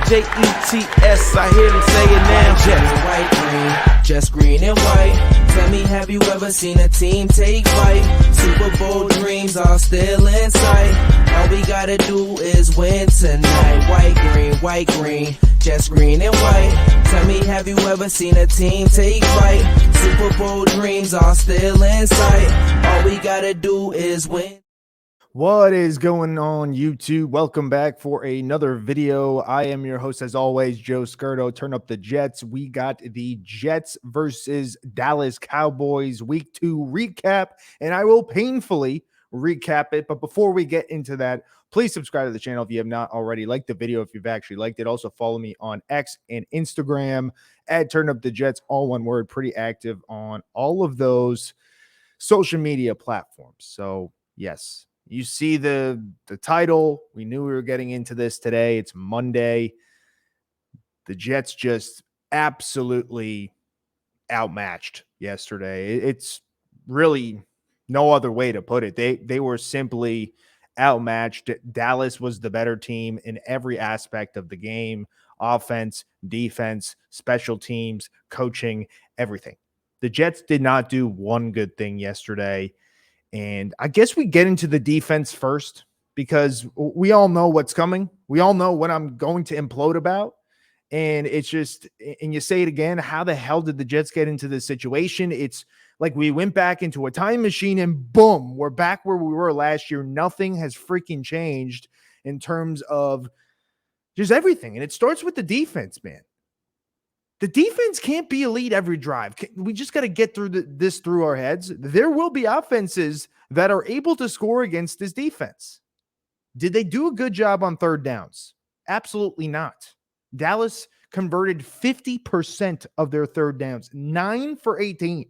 Jets, I hear them say it now. Jets, white, green, just green and white. Tell me, have you ever seen a team take flight? Super Bowl dreams are still in sight. All we gotta do is win tonight. White, green, just green and white. Tell me, have you ever seen a team take flight? Super Bowl dreams are still in sight. All we gotta do is win. What is going on, YouTube? Welcome back for another video. I am your host, as always, Joe Scurto. Turn up the Jets. We got the Jets versus Dallas Cowboys Week 2 recap, and I will painfully recap it. But before we get into that, please subscribe to the channel if you have not already. Like the video if you've actually liked it. Also follow me on X and Instagram at Turn Up the Jets, all one word. Pretty active on all of those social media platforms. So yes, you see the title. We knew we were getting into this today. It's Monday. The Jets just absolutely outmatched yesterday. It's really no other way to put it. They were simply outmatched. Dallas was the better team in every aspect of the game: offense, defense, special teams, coaching, everything. The Jets did not do one good thing yesterday. And I guess we get into the defense first, because we all know what's coming. We all know what I'm going to implode about. And it's just, and you say it again, how the hell did the Jets get into this situation? It's like we went back into a time machine and boom, we're back where we were last year. Nothing has freaking changed in terms of just everything. And it starts with the defense, man. The defense can't be elite every drive. We just got to get through this through our heads. There will be offenses that are able to score against this defense. Did they do a good job on third downs? Absolutely not. Dallas converted 50% of their third downs, 9 for 18,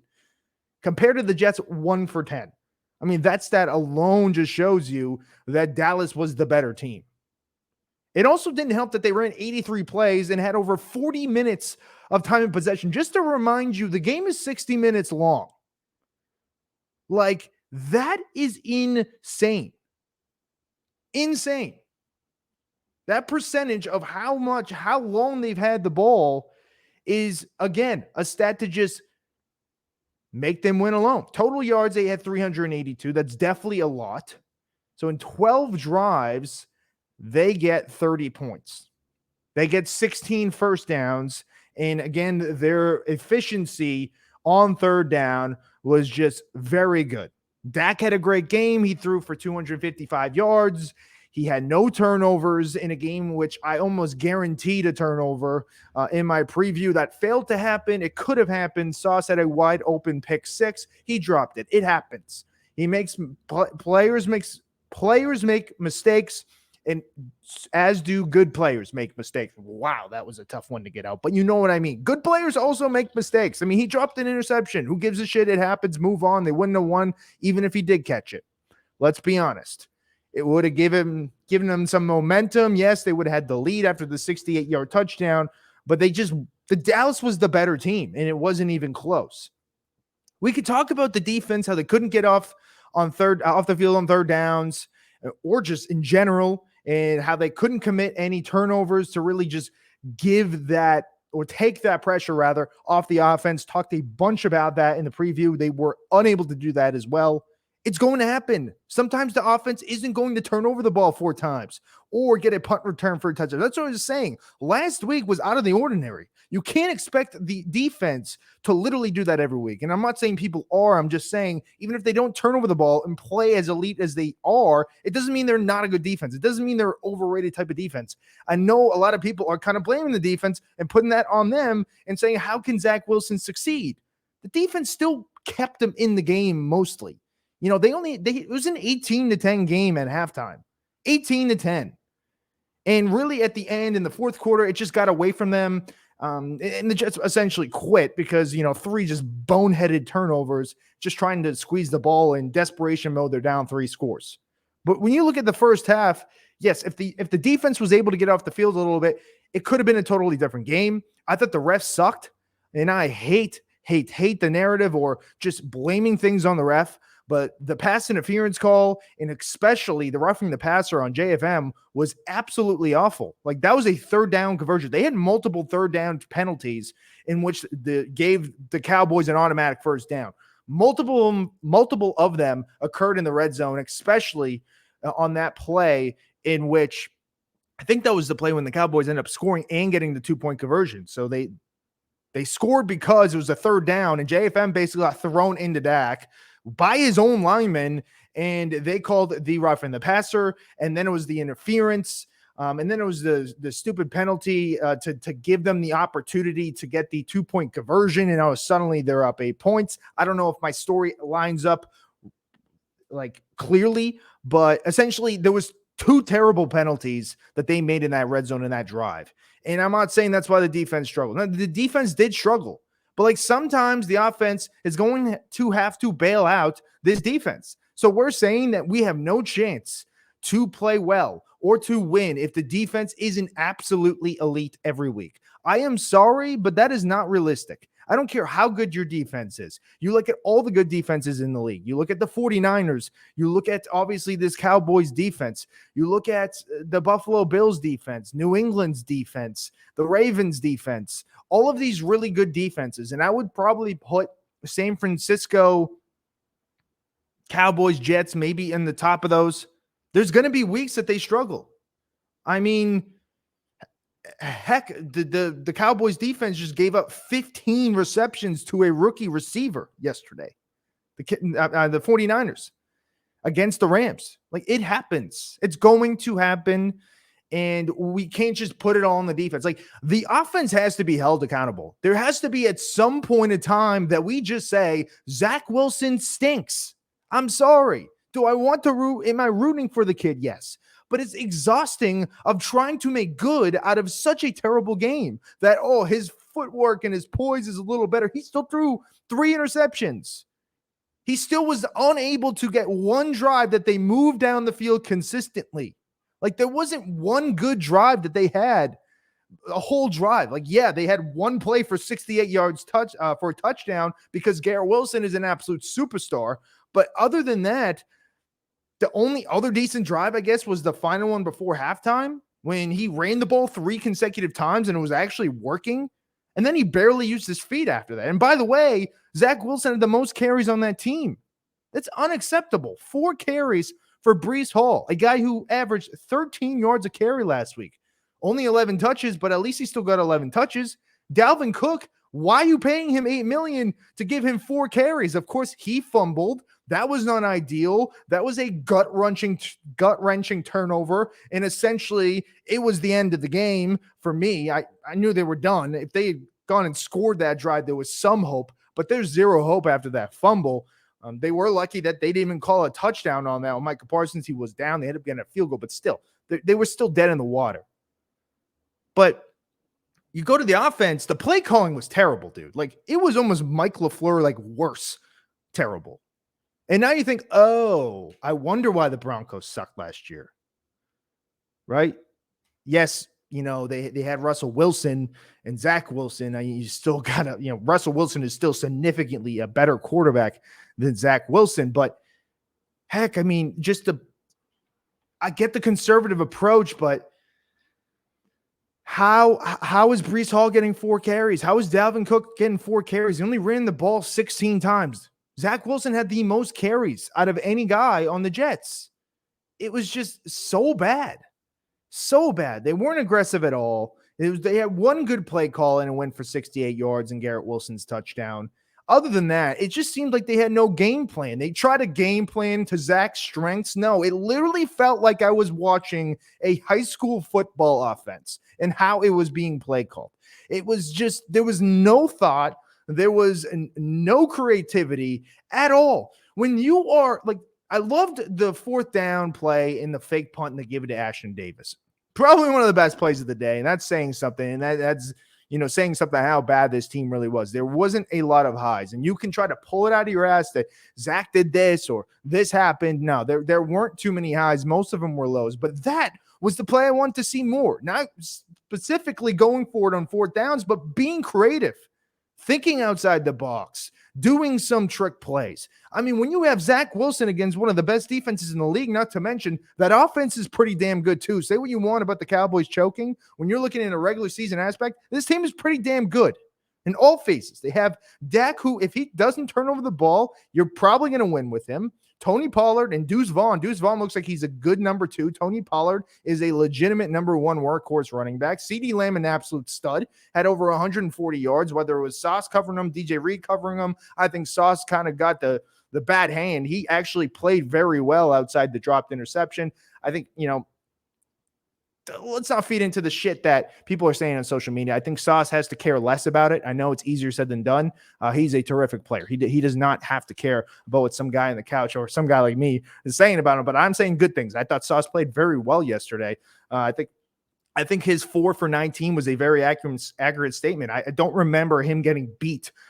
compared to the Jets, 1 for 10. I mean, that stat alone just shows you that Dallas was the better team. It also didn't help that they ran 83 plays and had over 40 minutes of time in possession. Just to remind you, the game is 60 minutes long. Like, that is insane. Insane. That percentage of how long they've had the ball is, again, a stat to just make them win alone. Total yards, they had 382. That's definitely a lot. So in 12 drives, they get 30 points. They get 16 first downs. And again, their efficiency on third down was just very good. Dak had a great game. He threw for 255 yards. He had no turnovers in a game which I almost guaranteed a turnover in my preview. That failed to happen. It could have happened. Sauce had a wide open pick six. He dropped it. It happens. He makes players make mistakes. And as do good players make mistakes. Wow, that was a tough one to get out. But you know what I mean. Good players also make mistakes. I mean, he dropped an interception. Who gives a shit? It happens. Move on. They wouldn't have won even if he did catch it. Let's be honest. It would have given them some momentum. Yes, they would have had the lead after the 68-yard touchdown. But the Dallas was the better team, and it wasn't even close. We could talk about the defense, how they couldn't get off the field on third downs, or just in general, and how they couldn't commit any turnovers to really just give that, or take that pressure rather, off the offense. Talked a bunch about that in the preview. They were unable to do that as well. It's going to happen. Sometimes the offense isn't going to turn over the ball 4 times or get a punt return for a touchdown. That's what I was saying. Last week was out of the ordinary. You can't expect the defense to literally do that every week. And I'm not saying people are. I'm just saying, even if they don't turn over the ball and play as elite as they are, it doesn't mean they're not a good defense. It doesn't mean they're overrated type of defense. I know a lot of people are kind of blaming the defense and putting that on them and saying, how can Zach Wilson succeed? The defense still kept them in the game mostly. You know, it was an 18-10 game at halftime. 18-10. And really at the end in the fourth quarter, it just got away from them. And the Jets essentially quit because, 3 just boneheaded turnovers, just trying to squeeze the ball in desperation mode. They're down 3 scores. But when you look at the first half, yes, if the defense was able to get off the field a little bit, it could have been a totally different game. I thought the refs sucked, and I hate the narrative or just blaming things on the ref. But the pass interference call, and especially the roughing the passer on JFM, was absolutely awful. Like, that was a third down conversion. They had multiple third down penalties in which gave the Cowboys an automatic first down. Multiple of them occurred in the red zone, especially on that play in which I think that was the play when the Cowboys ended up scoring and getting the 2-point conversion. So they scored because it was a third down, and JFM basically got thrown into Dak by his own lineman, and they called the roughing the passer, and then it was the interference, and then it was the stupid penalty to give them the opportunity to get the 2-point conversion, and suddenly they're up 8 points. I don't know if my story lines up like clearly, but essentially there was 2 terrible penalties that they made in that red zone in that drive. And I'm not saying that's why the defense struggled. No, the defense did struggle, but like sometimes the offense is going to have to bail out this defense. So we're saying that we have no chance to play well or to win if the defense isn't absolutely elite every week. I am sorry, but that is not realistic. I don't care how good your defense is. You look at all the good defenses in the league. You look at the 49ers. You look at, obviously, this Cowboys defense. You look at the Buffalo Bills defense, New England's defense, the Ravens defense, all of these really good defenses. And I would probably put San Francisco, Cowboys, Jets maybe in the top of those. There's going to be weeks that they struggle. I mean, heck, the Cowboys defense just gave up 15 receptions to a rookie receiver yesterday. The 49ers against the Rams. Like, it happens. It's going to happen, and we can't just put it all on the defense. Like, the offense has to be held accountable. There has to be at some point in time that we just say, Zach Wilson stinks. I'm sorry. Do I want to root? Am I rooting for the kid? Yes. But it's exhausting of trying to make good out of such a terrible game that, his footwork and his poise is a little better. He still threw 3 interceptions. He still was unable to get one drive that they moved down the field consistently. Like, there wasn't one good drive that they had, a whole drive. Like, yeah, they had one play for 68 yards for a touchdown because Garrett Wilson is an absolute superstar. But other than that, the only other decent drive, I guess, was the final one before halftime when he ran the ball 3 consecutive times and it was actually working. And then he barely used his feet after that. And by the way, Zach Wilson had the most carries on that team. That's unacceptable. 4 carries for Breece Hall, a guy who averaged 13 yards a carry last week. Only 11 touches, but at least he still got 11 touches. Dalvin Cook, why are you paying him $8 million to give him 4 carries? Of course, he fumbled. That was not ideal. That was a gut-wrenching turnover, and essentially it was the end of the game for me. I knew they were done. If they had gone and scored that drive, there was some hope, but there's zero hope after that fumble. They were lucky that they didn't even call a touchdown on that. When Micah Parsons, he was down. They ended up getting a field goal, but still, they were still dead in the water. But you go to the offense, the play calling was terrible, dude. Like, it was almost Mike LaFleur, like, worse. Terrible. And now you think, I wonder why the Broncos sucked last year. Right? Yes, they had Russell Wilson and Zach Wilson. You still got to, Russell Wilson is still significantly a better quarterback than Zach Wilson. But heck, I mean, I get the conservative approach, but how is Breece Hall getting 4 carries? How is Dalvin Cook getting 4 carries? He only ran the ball 16 times. Zach Wilson had the most carries out of any guy on the Jets. It was just so bad. So bad. They weren't aggressive at all. They had one good play call and it went for 68 yards and Garrett Wilson's touchdown. Other than that, it just seemed like they had no game plan. They tried a game plan to Zach's strengths. No, it literally felt like I was watching a high school football offense and how it was being play called. It was just, there was no thought. There was no creativity at all. When you are like, I loved the 4th down play in the fake punt and they give it to Ashton Davis. Probably one of the best plays of the day. And that's saying something. And that's, saying something how bad this team really was. There wasn't a lot of highs. And you can try to pull it out of your ass that Zach did this or this happened. No, there weren't too many highs. Most of them were lows. But that was the play I wanted to see more. Not specifically going for it on 4th downs, but being creative. Thinking outside the box, doing some trick plays. I mean, when you have Zach Wilson against one of the best defenses in the league, not to mention that offense is pretty damn good too. Say what you want about the Cowboys choking. When you're looking at a regular season aspect, this team is pretty damn good in all phases. They have Dak, who, if he doesn't turn over the ball, you're probably going to win with him. Tony Pollard and Deuce Vaughn. Deuce Vaughn looks like he's a good number 2. Tony Pollard is a legitimate number 1 workhorse running back. CeeDee Lamb, an absolute stud, had over 140 yards, whether it was Sauce covering him, DJ Reed covering him. I think Sauce kind of got the bad hand. He actually played very well outside the dropped interception. I think, let's not feed into the shit that people are saying on social media. I think Sauce has to care less about it. I know it's easier said than done. He's a terrific player. He does not have to care about what some guy on the couch or some guy like me is saying about him, but I'm saying good things. I thought Sauce played very well yesterday. I think his 4 for 19 was a very accurate statement. I don't remember him getting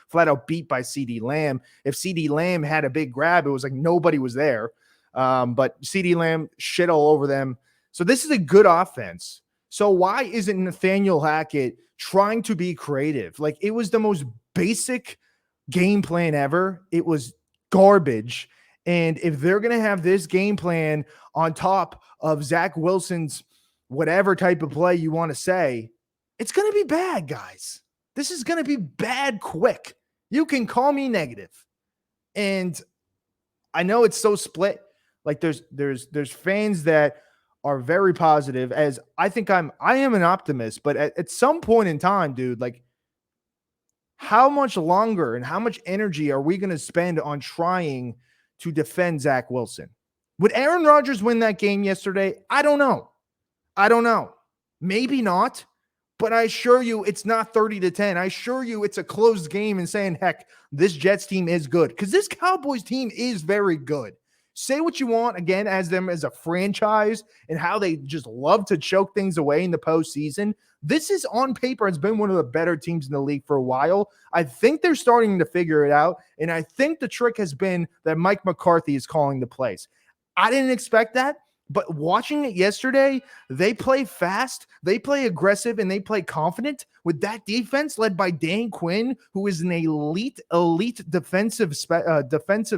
flat out beat by CeeDee Lamb. If CeeDee Lamb had a big grab, it was like nobody was there. But CeeDee Lamb shit all over them. So this is a good offense. So why isn't Nathaniel Hackett trying to be creative? Like, it was the most basic game plan ever. It was garbage. And if they're going to have this game plan on top of Zach Wilson's whatever type of play you want to say, it's going to be bad, guys. This is going to be bad quick. You can call me negative. And I know it's so split. Like, there's fans that are very positive, as I am an optimist, but at some point in time, dude, like, how much longer and how much energy are we going to spend on trying to defend Zach Wilson? Would Aaron Rodgers win that game yesterday? I don't know. Maybe not, but I assure you it's not 30-10. I assure you it's a close game and saying, heck, this Jets team is good, because this Cowboys team is very good. Say what you want, again, as them as a franchise and how they just love to choke things away in the postseason. This is, on paper, has been one of the better teams in the league for a while. I think they're starting to figure it out, and I think the trick has been that Mike McCarthy is calling the plays. I didn't expect that, but watching it yesterday, they play fast, they play aggressive, and they play confident with that defense led by Dan Quinn, who is an elite defensive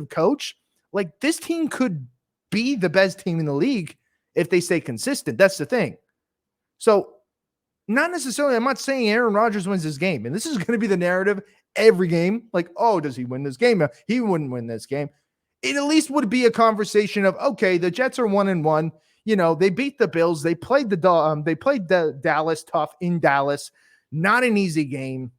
coach. Like, this team could be the best team in the league if they stay consistent. That's the thing. So, not necessarily, I'm not saying Aaron Rodgers wins this game. And this is going to be the narrative every game. Like, oh, does he win this game? He wouldn't win this game. It at least would be a conversation of, okay, the Jets are 1-1. They beat the Bills. They played the Dallas tough in Dallas. Not an easy game.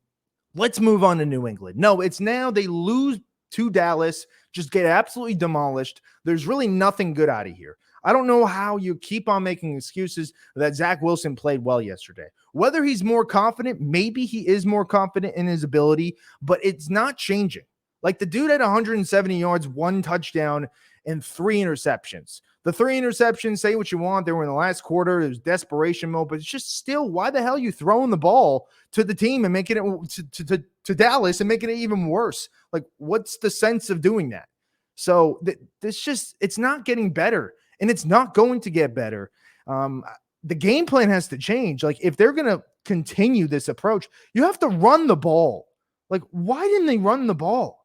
Let's move on to New England. No, it's now they lose to Dallas, just get absolutely demolished. There's really nothing good out of here. I don't know how you keep on making excuses that Zach Wilson played well yesterday. Whether he's more confident, maybe he is more confident in his ability, but it's not changing. Like, the dude had 170 yards, 1 touchdown, and 3 interceptions. The 3 interceptions, say what you want, they were in the last quarter. It was desperation mode, but it's just still, why the hell are you throwing the ball to the team and making it to Dallas and making it even worse? Like, what's the sense of doing that? So it's not getting better, and it's not going to get better. The game plan has to change. Like, if they're going to continue this approach, you have to run the ball. Like, why didn't they run the ball?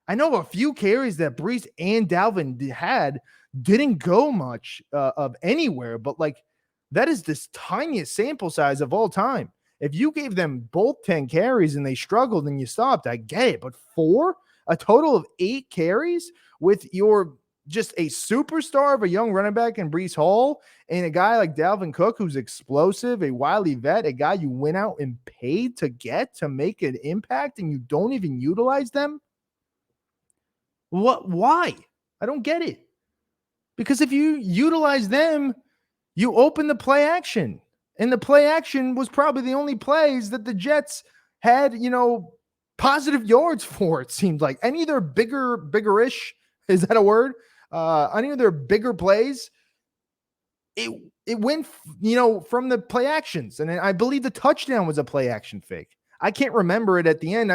I know a few carries that Brees and Dalvin didn't go much of anywhere, but like, that is this tiniest sample size of all time. If you gave them both 10 carries and they struggled and you stopped, I get it. But 4, a total of 8 carries with your just a superstar of a young running back in Brees Hall and a guy like Dalvin Cook, who's explosive, a wily vet, a guy you went out and paid to get to make an impact, and you don't even utilize them. What? Why? I don't get it. Because if you utilize them, you open the play action. And the play action was probably the only plays that the Jets had, positive yards for, it seemed like. Any of their bigger-ish, is that a word? Any of their bigger plays, it went, from the play actions. And I believe the touchdown was a play action fake. I can't remember it at the end.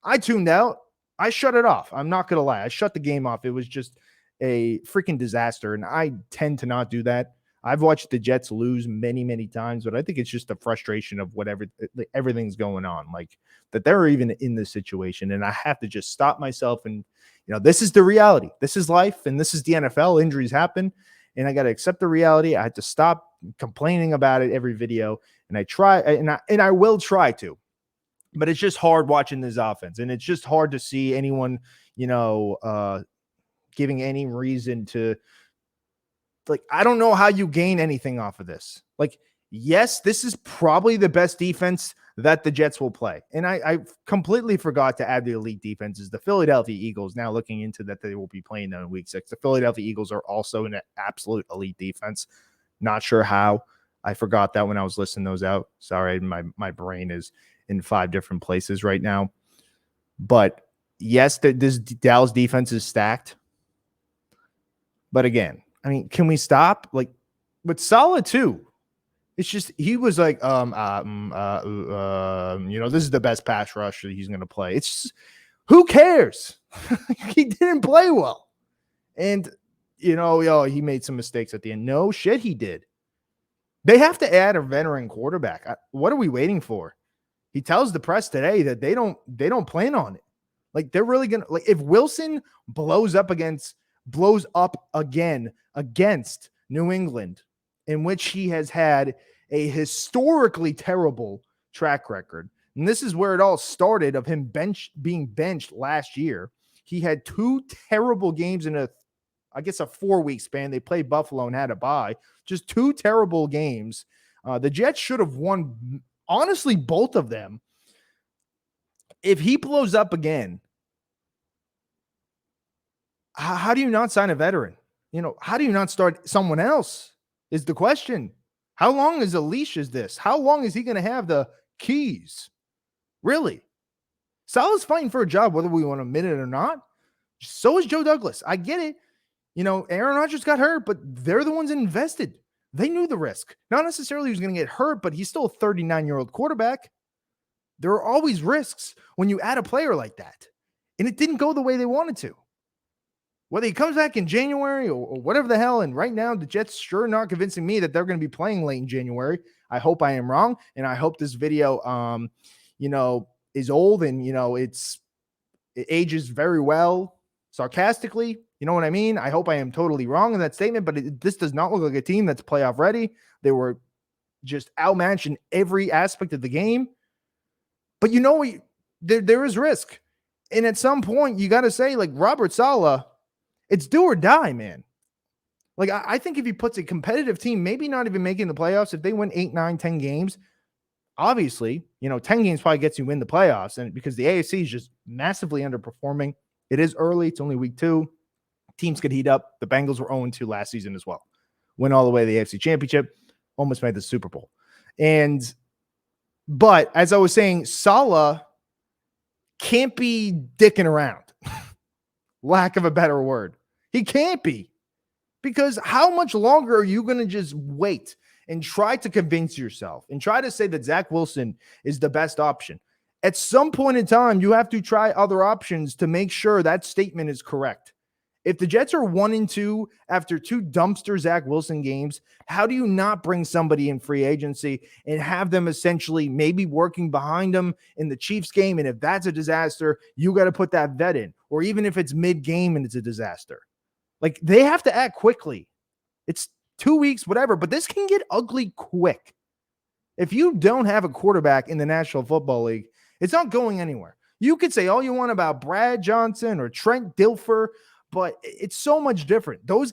I tuned out. I shut it off. I'm not going to lie. I shut the game off. It was just a freaking disaster. And I tend to not do that. I've watched the Jets lose many, many times, but I think it's just the frustration of whatever everything's going on, like that they're even in this situation. And I have to just stop myself. And, this is the reality. This is life. And this is the NFL. Injuries happen. And I got to accept the reality. I had to stop complaining about it every video. And I will try to. But it's just hard watching this offense. And it's just hard to see anyone, giving any reason to, like, I don't know how you gain anything off of this. Like, yes, this is probably the best defense that the Jets will play. And I completely forgot to add the elite defenses. The Philadelphia Eagles, now looking into that, they will be playing them in week 6. The Philadelphia Eagles are also an absolute elite defense. Not sure how. I forgot that when I was listing those out. Sorry, my brain is in 5 different places right now. But yes, this Dallas defense is stacked. But again, I mean, can we stop? Like, with Salah too, it's just he was like, this is the best pass rush that he's going to play. It's just, who cares? He didn't play well, and he made some mistakes at the end. No shit, he did. They have to add a veteran quarterback. What are we waiting for? He tells the press today that they don't plan on it. Like, they're really gonna, like, if Wilson blows up again against New England, in which he has had a historically terrible track record. And this is where it all started, of him being benched last year. He had 2 terrible games in a 4-week span. They played Buffalo and had a bye. Just 2 terrible games. The Jets should have won, honestly, both of them. If he blows up again, how do you not sign a veteran? How do you not start someone else is the question. How long is a leash is this? How long is he going to have the keys? Really? Salah's fighting for a job, whether we want to admit it or not. So is Joe Douglas. I get it. Aaron Rodgers got hurt, but they're the ones that invested. They knew the risk. Not necessarily he was going to get hurt, but he's still a 39-year-old quarterback. There are always risks when you add a player like that. And it didn't go the way they wanted to. Whether he comes back in January or whatever the hell, and right now the Jets sure not convincing me that they're going to be playing late in January. I hope I am wrong, and I hope this video, is old and it ages very well sarcastically. You know what I mean? I hope I am totally wrong in that statement, but this does not look like a team that's playoff ready. They were just outmatched in every aspect of the game. But there is risk, and at some point you got to say, like, Robert Saleh, it's do or die, man. Like, I think if he puts a competitive team, maybe not even making the playoffs, if they win 8, 9, 10 games, obviously, 10 games probably gets you in the playoffs. And because the AFC is just massively underperforming, it is early. It's only week 2. Teams could heat up. The Bengals were 0-2 last season as well. Went all the way to the AFC Championship, almost made the Super Bowl. But as I was saying, Saleh can't be dicking around. Lack of a better word. He can't be. Because how much longer are you going to just wait and try to convince yourself and try to say that Zach Wilson is the best option? At some point in time, you have to try other options to make sure that statement is correct. If the Jets are 1-2 after 2 dumpster Zach Wilson games, how do you not bring somebody in free agency and have them essentially maybe working behind them in the Chiefs game? And if that's a disaster, you got to put that vet in. Or even if it's mid-game and it's a disaster. Like, they have to act quickly. It's 2 weeks, whatever, but this can get ugly quick. If you don't have a quarterback in the National Football League, it's not going anywhere. You could say all you want about Brad Johnson or Trent Dilfer, but it's so much different. Those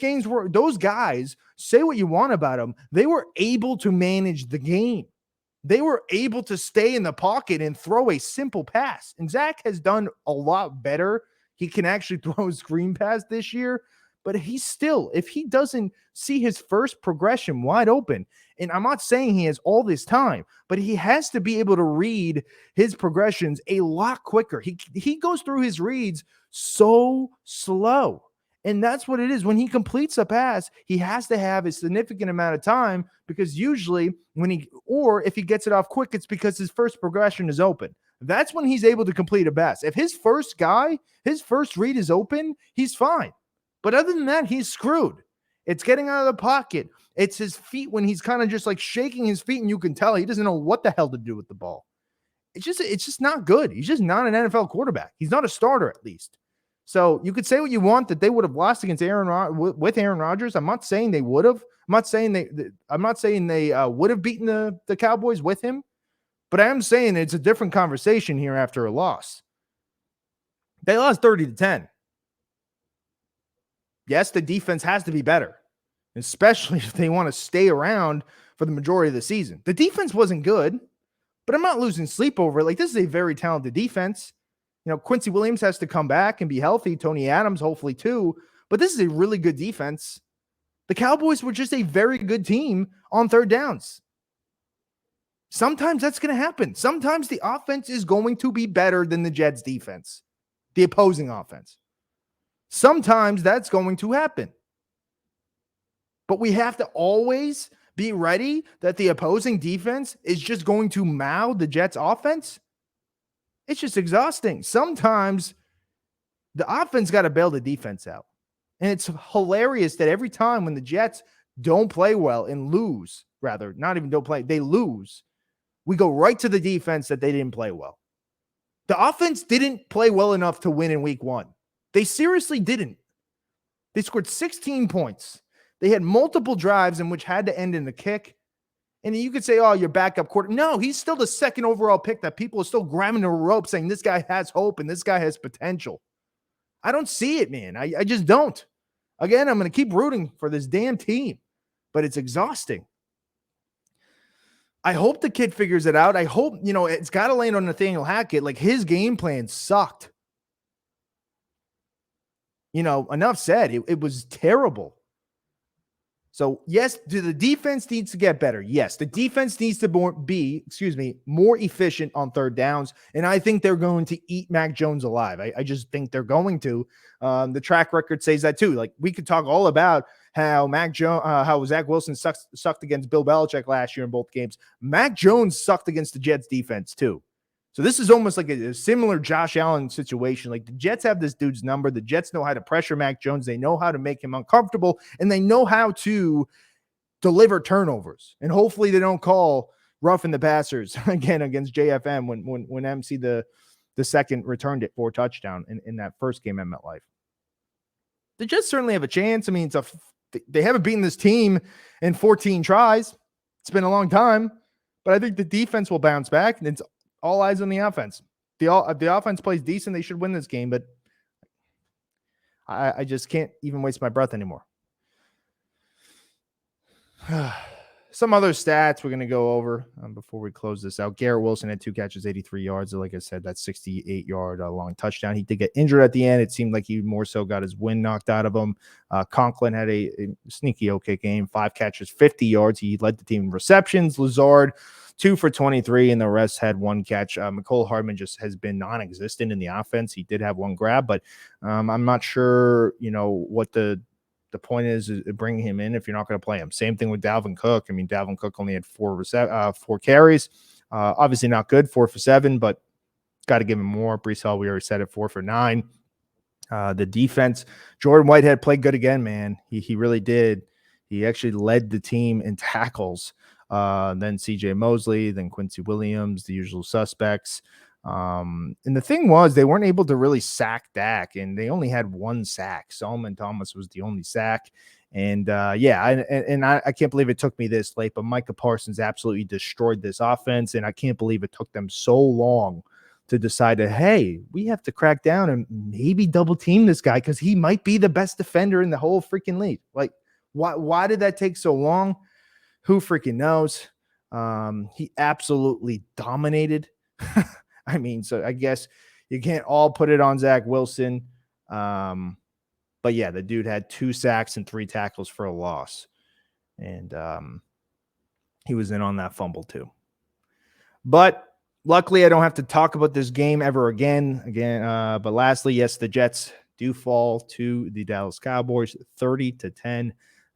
guys, say what you want about them, they were able to manage the game. They were able to stay in the pocket and throw a simple pass. And Zach has done a lot better. He can actually throw a screen pass this year, but he's still, if he doesn't see his first progression wide open, and I'm not saying he has all this time, but he has to be able to read his progressions a lot quicker. He goes through his reads so slow. And that's what it is. When he completes a pass, he has to have a significant amount of time, because usually if he gets it off quick, it's because his first progression is open. That's when he's able to complete a pass. If his first read is open, he's fine. But other than that, he's screwed. It's getting out of the pocket. It's his feet when he's kind of just like shaking his feet, and you can tell he doesn't know what the hell to do with the ball. It's just not good. He's just not an NFL quarterback. He's not a starter, at least. So you could say what you want that they would have lost against with Aaron Rodgers. I'm not saying they would have. I'm not saying they would have beaten the Cowboys with him. But I am saying it's a different conversation here after a loss. They lost 30-10. Yes, the defense has to be better, especially if they want to stay around for the majority of the season. The defense wasn't good, but I'm not losing sleep over it. Like, this is a very talented defense. You know, Quincy Williams has to come back and be healthy. Tony Adams, hopefully, too. But this is a really good defense. The Cowboys were just a very good team on third downs. Sometimes that's going to happen. Sometimes the offense is going to be better than the Jets defense, the opposing offense. Sometimes that's going to happen. But we have to always be ready that the opposing defense is just going to mow the Jets offense. It's just exhausting. Sometimes the offense got to bail the defense out. And it's hilarious that every time when the Jets don't play well and lose, rather, not even don't play, they lose, we go right to the defense that they didn't play well. The offense didn't play well enough to win in week 1. They seriously didn't. They scored 16 points. They had multiple drives in which had to end in a kick. And you could say, oh, your backup quarter. No, he's still the second overall pick that people are still grabbing the rope saying this guy has hope and this guy has potential. I don't see it, man. I just don't. Again, I'm going to keep rooting for this damn team, but it's exhausting. I hope the kid figures it out. I hope, it's got to land on Nathaniel Hackett. Like, his game plan sucked. Enough said. It was terrible. So, yes, the defense needs to get better. Yes, the defense needs to be more efficient on third downs. And I think they're going to eat Mac Jones alive. I just think they're going to. The track record says that too. Like, we could talk all about how how Zach Wilson sucked against Bill Belichick last year in both games. Mac Jones sucked against the Jets defense too. So this is almost like a similar Josh Allen situation. Like, the Jets have this dude's number. The Jets know how to pressure Mac Jones. They know how to make him uncomfortable, and they know how to deliver turnovers. And hopefully they don't call roughing the passers again against JFM when MC the second returned it for a touchdown in that first game at MetLife. The Jets certainly have a chance. I mean, they haven't beaten this team in 14 tries. It's been a long time, but I think the defense will bounce back, and it's all eyes on the offense. If the offense plays decent, they should win this game, but I just can't even waste my breath anymore. Some other stats we're going to go over before we close this out. Garrett Wilson had 2 catches, 83 yards. Like I said, that's 68-yard long touchdown. He did get injured at the end. It seemed like he more so got his wind knocked out of him. Conklin had a sneaky okay game, 5 catches, 50 yards. He led the team in receptions. Lazard, 2 for 23, and the rest had 1 catch. Mecole Hardman just has been non-existent in the offense. He did have 1 grab, but I'm not sure, what the point is bringing him in if you're not going to play him. Same thing with Dalvin Cook. I mean, Dalvin Cook only had 4 carries. Obviously not good, 4 for 7, but got to give him more. Breece Hall, we already said it, 4 for 9. The defense, Jordan Whitehead played good again, man. He really did. He actually led the team in tackles. Then CJ Mosley, then Quincy Williams, the usual suspects. And the thing was, they weren't able to really sack Dak, and they only had 1 sack. Solomon Thomas was the only sack. And I can't believe it took me this late, but Micah Parsons absolutely destroyed this offense, and I can't believe it took them so long to decide that, hey, we have to crack down and maybe double team this guy because he might be the best defender in the whole freaking league. Like, why did that take so long? Who freaking knows? He absolutely dominated. I mean, so I guess you can't all put it on Zach Wilson. But yeah, the dude had 2 sacks and 3 tackles for a loss. And he was in on that fumble too. But luckily, I don't have to talk about this game ever again. But lastly, yes, the Jets do fall to the Dallas Cowboys 30-10.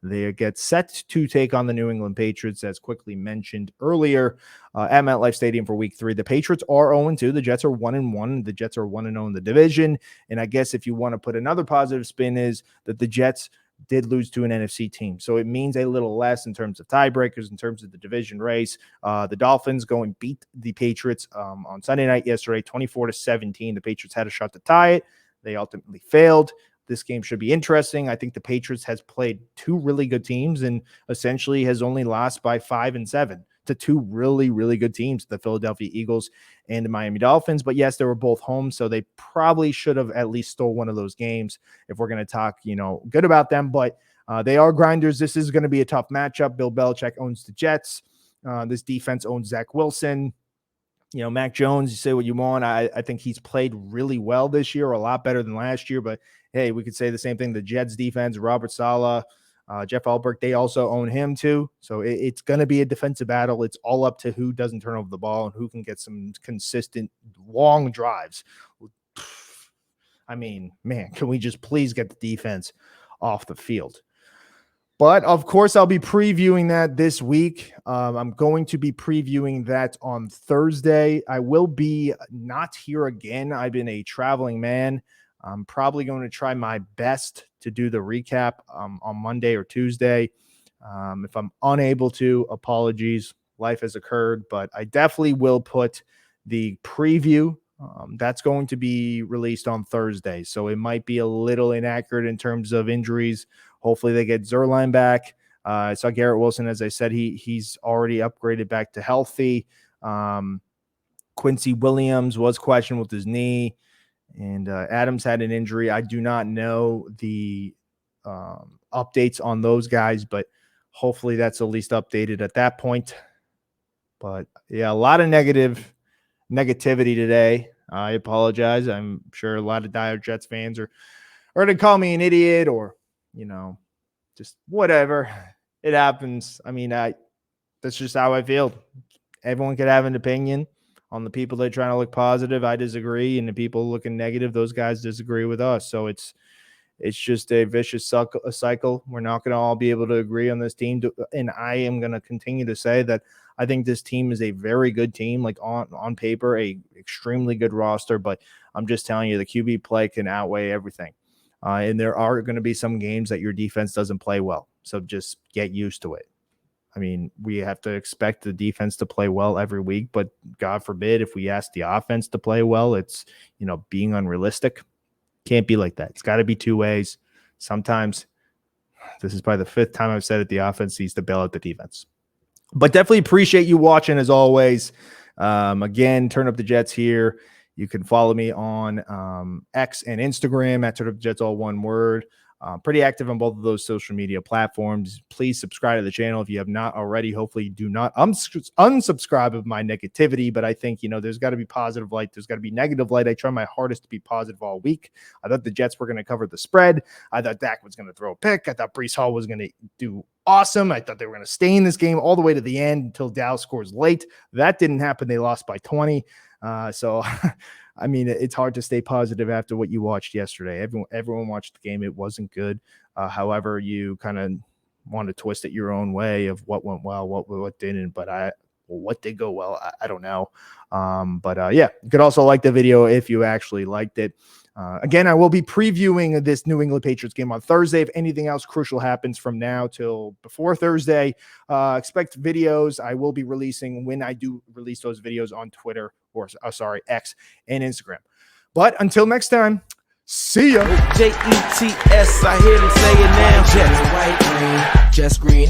They get set to take on the New England Patriots, as quickly mentioned earlier, at MetLife Stadium for Week 3. The Patriots are 0-2. The Jets are 1-1. The Jets are 1-0 in the division. And I guess if you want to put another positive spin is that the Jets did lose to an NFC team. So it means a little less in terms of tiebreakers, in terms of the division race. The Dolphins go and beat the Patriots on Sunday night yesterday, 24-17. The Patriots had a shot to tie it. They ultimately failed. This game should be interesting. I think the Patriots has played two really good teams and essentially has only lost by 5 and 7 to two really, really good teams, the Philadelphia Eagles and the Miami Dolphins. But yes, they were both home, so they probably should have at least stole one of those games if we're going to talk, good about them. But they are grinders. This is going to be a tough matchup. Bill Belichick owns the Jets. This defense owns Zach Wilson. Mac Jones, you say what you want. I think he's played really well this year, a lot better than last year. But, hey, we could say the same thing. The Jets defense, Robert Saleh, Jeff Albrecht, they also own him too. So it's going to be a defensive battle. It's all up to who doesn't turn over the ball and who can get some consistent long drives. I mean, man, can we just please get the defense off the field? But, of course, I'll be previewing that this week. I'm going to be previewing that on Thursday. I will be not here again. I've been a traveling man. I'm probably going to try my best to do the recap on Monday or Tuesday. If I'm unable to, apologies. Life has occurred. But I definitely will put the preview. That's going to be released on Thursday. So it might be a little inaccurate in terms of injuries. Hopefully they get Zerline back. I saw Garrett Wilson, as I said, he's already upgraded back to healthy. Quincy Williams was questioned with his knee, and Adams had an injury. I do not know the updates on those guys, but hopefully that's at least updated at that point. But yeah, a lot of negativity today. I apologize. I'm sure a lot of diehard Jets fans are going to call me an idiot or, just whatever. It happens. I mean, that's just how I feel. Everyone could have an opinion on the people that are trying to look positive. I disagree. And the people looking negative, those guys disagree with us. So it's just a vicious cycle. We're not going to all be able to agree on this team. And I am going to continue to say that I think this team is a very good team, like on paper, a extremely good roster. But I'm just telling you, the QB play can outweigh everything. And there are going to be some games that your defense doesn't play well. So just get used to it. I mean, we have to expect the defense to play well every week, but God forbid if we ask the offense to play well, it's, being unrealistic. Can't be like that. It's got to be two ways. Sometimes, this is probably the 5th time I've said it, the offense needs to bail out the defense. But definitely appreciate you watching as always. Again, Turn Up the Jets here. You can follow me on X and Instagram at Turn Up the Jets, all one word. Pretty active on both of those social media platforms. Please subscribe to the channel if you have not already. Hopefully you do not unsubscribe of my negativity, but I think, there's got to be positive light. There's got to be negative light. I try my hardest to be positive all week. I thought the Jets were going to cover the spread. I thought Dak was going to throw a pick. I thought Breece Hall was going to do awesome. I thought they were going to stay in this game all the way to the end until Dallas scores late. That didn't happen. They lost by 20. So, I mean, it's hard to stay positive after what you watched yesterday. Everyone watched the game. It wasn't good. However, you kind of want to twist it your own way of what went well, what didn't. But what did go well, I don't know. Yeah, you could also like the video if you actually liked it. Again, I will be previewing this New England Patriots game on Thursday. If anything else crucial happens from now till before Thursday, expect videos. I will be releasing when I do release those videos on Twitter X and Instagram. But until next time, see ya. Jets, I hear them say it now. White, green, just green.